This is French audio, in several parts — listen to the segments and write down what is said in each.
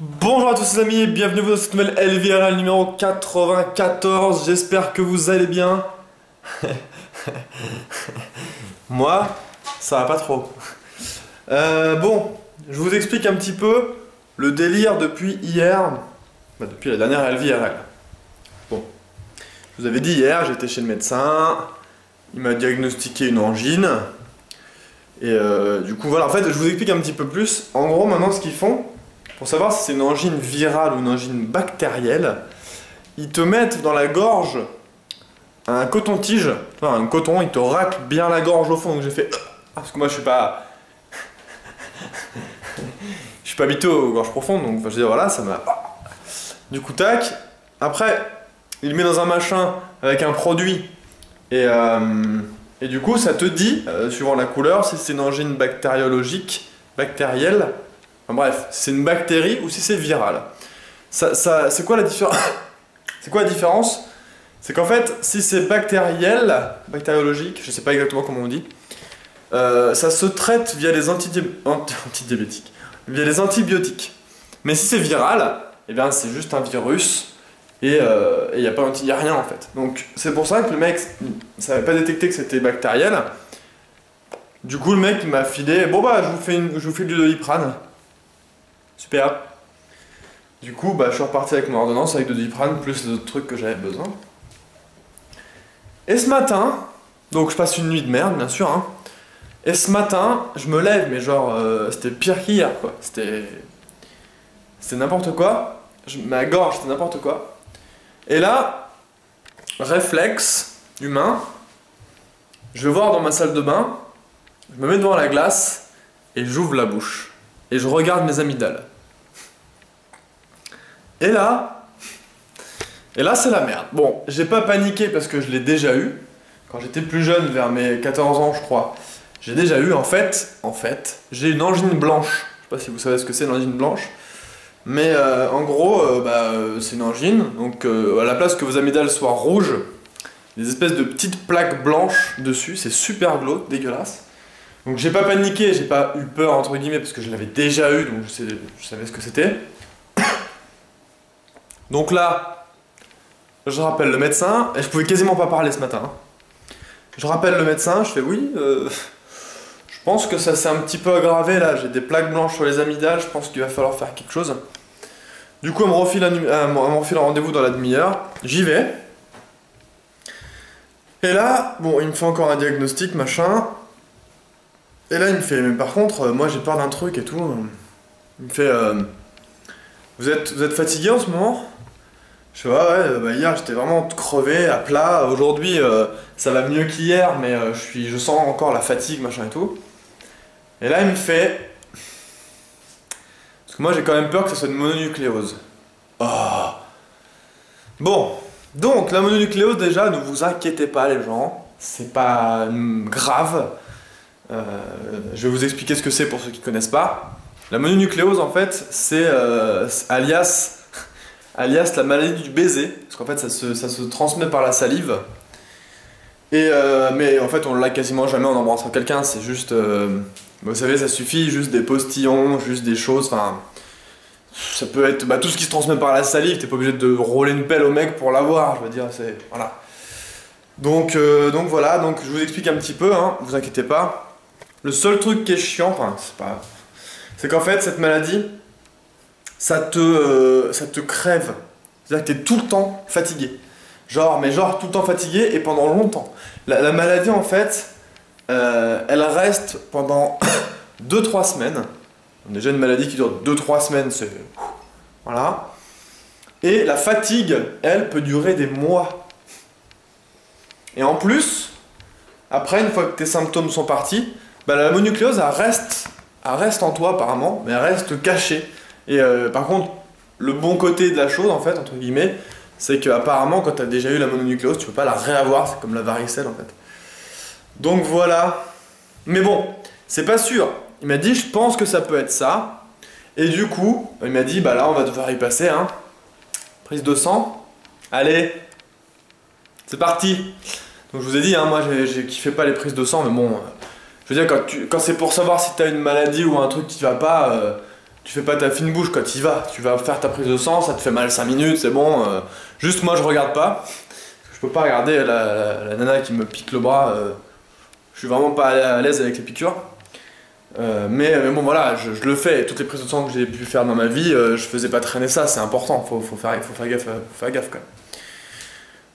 Bonjour à tous les amis et bienvenue dans cette nouvelle LVRL numéro 94, j'espère que vous allez bien. Moi, ça va pas trop. Bon, je vous explique un petit peu le délire depuis hier, depuis la dernière LVRL. Bon, je vous avais dit hier, j'étais chez le médecin, il m'a diagnostiqué une angine. Et du coup voilà, en fait je vous explique un petit peu plus. En gros maintenant ce qu'ils font, pour savoir si c'est une angine virale ou une angine bactérielle, ils te mettent dans la gorge un coton-tige, enfin un coton, ils te raclent bien la gorge au fond. Donc j'ai fait parce que moi je suis pas je suis pas habitué aux gorges profondes, donc enfin, je veux dire voilà, ça m'a du coup tac. Après il le met dans un machin avec un produit et du coup ça te dit suivant la couleur si c'est une angine bactériologique, bactérielle. Enfin, bref, si c'est une bactérie ou si c'est viral. C'est quoi la différence? C'est quoi la différence? C'est qu'en fait, si c'est bactériel, bactériologique, je sais pas exactement comment on dit, ça se traite via les antidiabétiques, via les antibiotiques. Mais si c'est viral, eh bien c'est juste un virus et il n'y a pas y a rien en fait. Donc c'est pour ça que le mec ne savait pas détecter que c'était bactériel. Du coup le mec il m'a filé, bon bah je vous file du Doliprane. Super. Du coup, bah, je suis reparti avec mon ordonnance avec de Doliprane plus les autres trucs que j'avais besoin. Et ce matin, donc je passe une nuit de merde, bien sûr. Hein, et ce matin, je me lève, mais genre, c'était pire qu'hier, quoi. C'était n'importe quoi. Ma gorge, c'était n'importe quoi. Et là, réflexe humain, je vais voir dans ma salle de bain, je me mets devant la glace et j'ouvre la bouche. Et je regarde mes amygdales. Et là c'est la merde. Bon, j'ai pas paniqué parce que je l'ai déjà eu. Quand j'étais plus jeune, vers mes 14 ans je crois, j'ai déjà eu en fait, j'ai une angine blanche. Je sais pas si vous savez ce que c'est l'angine blanche. Mais en gros, c'est une angine. Donc à la place que vos amygdales soient rouges, des espèces de petites plaques blanches dessus. C'est super glauque, dégueulasse. Donc j'ai pas paniqué, j'ai pas eu peur entre guillemets parce que je l'avais déjà eu, donc je savais ce que c'était. Donc là, je rappelle le médecin, et je pouvais quasiment pas parler ce matin. Hein. Je rappelle le médecin, je fais oui, je pense que ça s'est un petit peu aggravé là, j'ai des plaques blanches sur les amygdales, je pense qu'il va falloir faire quelque chose. Du coup, on me refile un rendez-vous dans la demi-heure, j'y vais. Et là, bon, il me fait encore un diagnostic, machin. Et là, il me fait, mais par contre, moi j'ai peur d'un truc et tout. Il me fait, vous êtes fatigué en ce moment? Je fais, ouais, bah hier j'étais vraiment crevé, à plat. Aujourd'hui, ça va mieux qu'hier, mais je sens encore la fatigue, machin et tout. Et là, il me fait, parce que moi j'ai quand même peur que ce soit une mononucléose. Oh. Bon, donc la mononucléose, déjà, ne vous inquiétez pas, les gens, c'est pas grave. Je vais vous expliquer ce que c'est pour ceux qui ne connaissent pas. La mononucléose en fait c'est alias la maladie du baiser, parce qu'en fait ça se transmet par la salive. Et mais en fait on l'a quasiment jamais en embrassant quelqu'un, c'est juste vous savez ça suffit, juste des postillons, juste des choses, enfin ça peut être tout ce qui se transmet par la salive, t'es pas obligé de rouler une pelle au mec pour l'avoir, je veux dire, c'est voilà. Donc voilà, donc je vous explique un petit peu, hein, vous inquiétez pas. Le seul truc qui est chiant, enfin c'est qu'en fait cette maladie, ça te crève. C'est-à-dire que t'es tout le temps fatigué. Genre tout le temps fatigué et pendant longtemps. La maladie en fait, elle reste pendant 2-3 semaines. Déjà une maladie qui dure 2-3 semaines, c'est... Voilà. Et la fatigue, elle, peut durer des mois. Et en plus, après, une fois que tes symptômes sont partis, la mononucléose, elle reste en toi apparemment, mais elle reste cachée. Et par contre, le bon côté de la chose, en fait, entre guillemets, c'est qu'apparemment, quand tu as déjà eu la mononucléose, tu peux pas la réavoir, c'est comme la varicelle en fait. Donc voilà. Mais bon, c'est pas sûr. Il m'a dit, je pense que ça peut être ça. Et du coup, il m'a dit, bah là, on va devoir y passer, hein. Prise de sang. Allez, c'est parti. Donc je vous ai dit, hein, moi, j'ai kiffé pas les prises de sang, mais bon... Je veux dire, quand c'est pour savoir si t'as une maladie ou un truc qui va pas, tu fais pas ta fine bouche quand tu y vas. Tu vas faire ta prise de sang, ça te fait mal 5 minutes, c'est bon. Juste moi je regarde pas. Je peux pas regarder la nana qui me pique le bras. Je suis vraiment pas à l'aise avec les piqûres. Mais bon voilà, je le fais. Toutes les prises de sang que j'ai pu faire dans ma vie, je faisais pas traîner ça, c'est important. Faut faire gaffe quand même.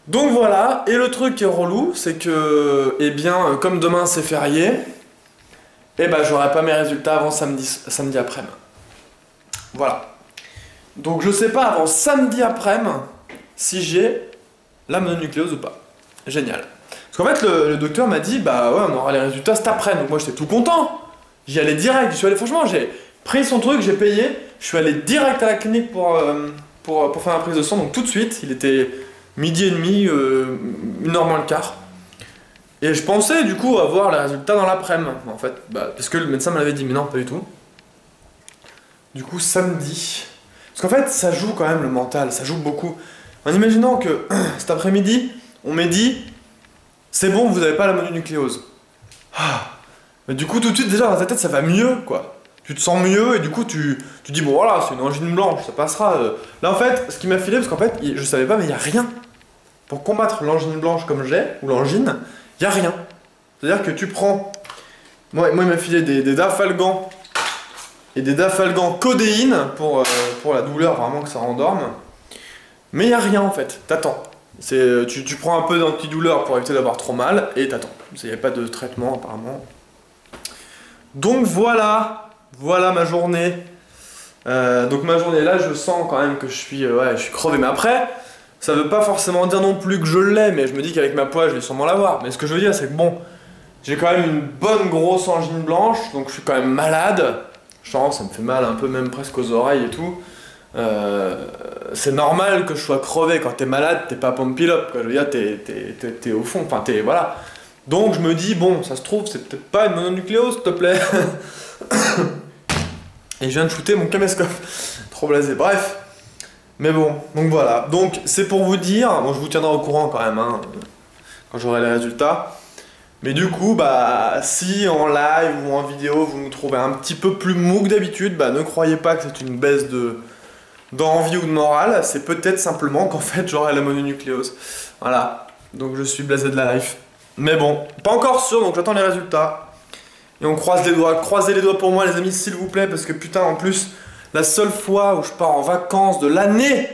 Donc voilà, et le truc qui est relou, c'est que, eh bien, comme demain c'est férié, eh ben j'aurai pas mes résultats avant samedi après-midi. Voilà. Donc je sais pas avant samedi après-midi si j'ai la mononucléose ou pas. Génial. Parce qu'en fait le docteur m'a dit bah ouais on aura les résultats cet après-midi. Donc moi j'étais tout content. J'y allais direct. Je suis allé franchement j'ai pris son truc, j'ai payé. Je suis allé direct à la clinique pour faire ma prise de sang. Donc tout de suite il était 12h30, 1h moins le quart. Et je pensais du coup avoir les résultats dans l'après-midi. En fait bah, parce que le médecin me l'avait dit mais non pas du tout. Du coup samedi. Parce qu'en fait ça joue quand même le mental, ça joue beaucoup. En imaginant que cet après-midi on m'ait dit c'est bon vous avez pas la mononucléose. Ah. Mais du coup tout de suite déjà dans ta tête ça va mieux quoi. Tu te sens mieux et du coup tu dis bon voilà c'est une angine blanche ça passera. Là en fait ce qui m'a filé parce qu'en fait je savais pas mais il y a rien. Pour combattre l'angine blanche comme j'ai ou l'angine, il y a rien. C'est-à-dire que tu prends moi il m'a filé des dafalgan et des dafalgan codéine pour la douleur vraiment que ça rendorme. Mais il y a rien en fait, t'attends. Tu prends un peu d'antidouleur pour éviter d'avoir trop mal et t'attends. Il n'y a pas de traitement apparemment. Donc voilà ma journée. Donc ma journée là, je sens quand même que je suis crevé. Mais après, ça veut pas forcément dire non plus que je l'ai, mais je me dis qu'avec ma poids, je vais sûrement l'avoir. Mais ce que je veux dire, c'est que bon, j'ai quand même une bonne grosse angine blanche, donc je suis quand même malade. Je sens, ça me fait mal un peu même presque aux oreilles et tout. C'est normal que je sois crevé. Quand t'es malade, t'es pas pompilop, quoi. Je veux dire, t'es au fond, enfin t'es, voilà. Donc je me dis, bon, ça se trouve, c'est peut-être pas une mononucléose, s'il te plaît. Et je viens de shooter mon caméscope. Trop blasé, bref. Mais bon, donc voilà. Donc c'est pour vous dire, bon je vous tiendrai au courant quand même, hein, quand j'aurai les résultats. Mais du coup, bah, si en live ou en vidéo vous me trouvez un petit peu plus mou que d'habitude, bah ne croyez pas que c'est une baisse d'envie ou de morale, c'est peut-être simplement qu'en fait j'aurai la mononucléose. Voilà, donc je suis blasé de la life. Mais bon, pas encore sûr, donc j'attends les résultats. Et on croise les doigts. Croisez les doigts pour moi les amis s'il vous plaît, parce que putain en plus, la seule fois où je pars en vacances de l'année,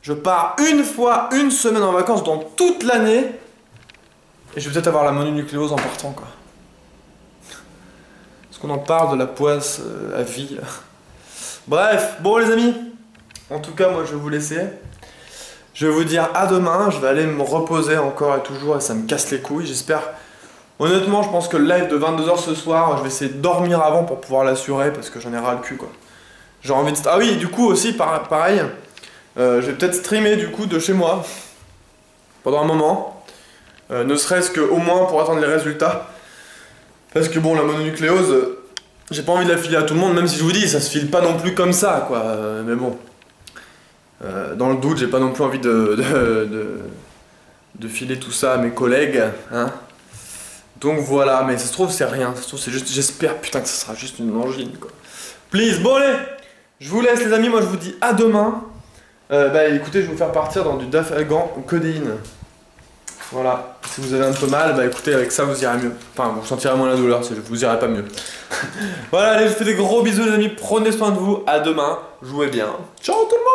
je pars une fois, une semaine en vacances dans toute l'année, et je vais peut-être avoir la mononucléose en partant quoi. Parce qu'on en parle de la poisse à vie. Bref, bon les amis, en tout cas moi je vais vous laisser. Je vais vous dire à demain, je vais aller me reposer encore et toujours et ça me casse les couilles, j'espère. Honnêtement je pense que le live de 22h ce soir, je vais essayer de dormir avant pour pouvoir l'assurer parce que j'en ai ras le cul quoi. J'ai envie de... Ah oui, du coup aussi pareil, je vais peut-être streamer du coup de chez moi pendant un moment. Ne serait-ce qu'au moins pour attendre les résultats. Parce que bon la mononucléose, j'ai pas envie de la filer à tout le monde, même si je vous dis ça se file pas non plus comme ça quoi, mais bon. Dans le doute, j'ai pas non plus envie de filer tout ça à mes collègues, hein. Donc voilà, mais ça se trouve c'est rien, ça se trouve c'est juste, j'espère putain que ça sera juste une angine quoi. Please, bon allez, je vous laisse les amis, moi je vous dis à demain. Bah écoutez, je vais vous faire partir dans du dafalgan codéine. Voilà, si vous avez un peu mal, bah écoutez, avec ça vous irez mieux. Enfin, vous sentirez moins la douleur, vous irez pas mieux. Voilà, allez, je vous fais des gros bisous les amis, prenez soin de vous, à demain, jouez bien. Ciao tout le monde.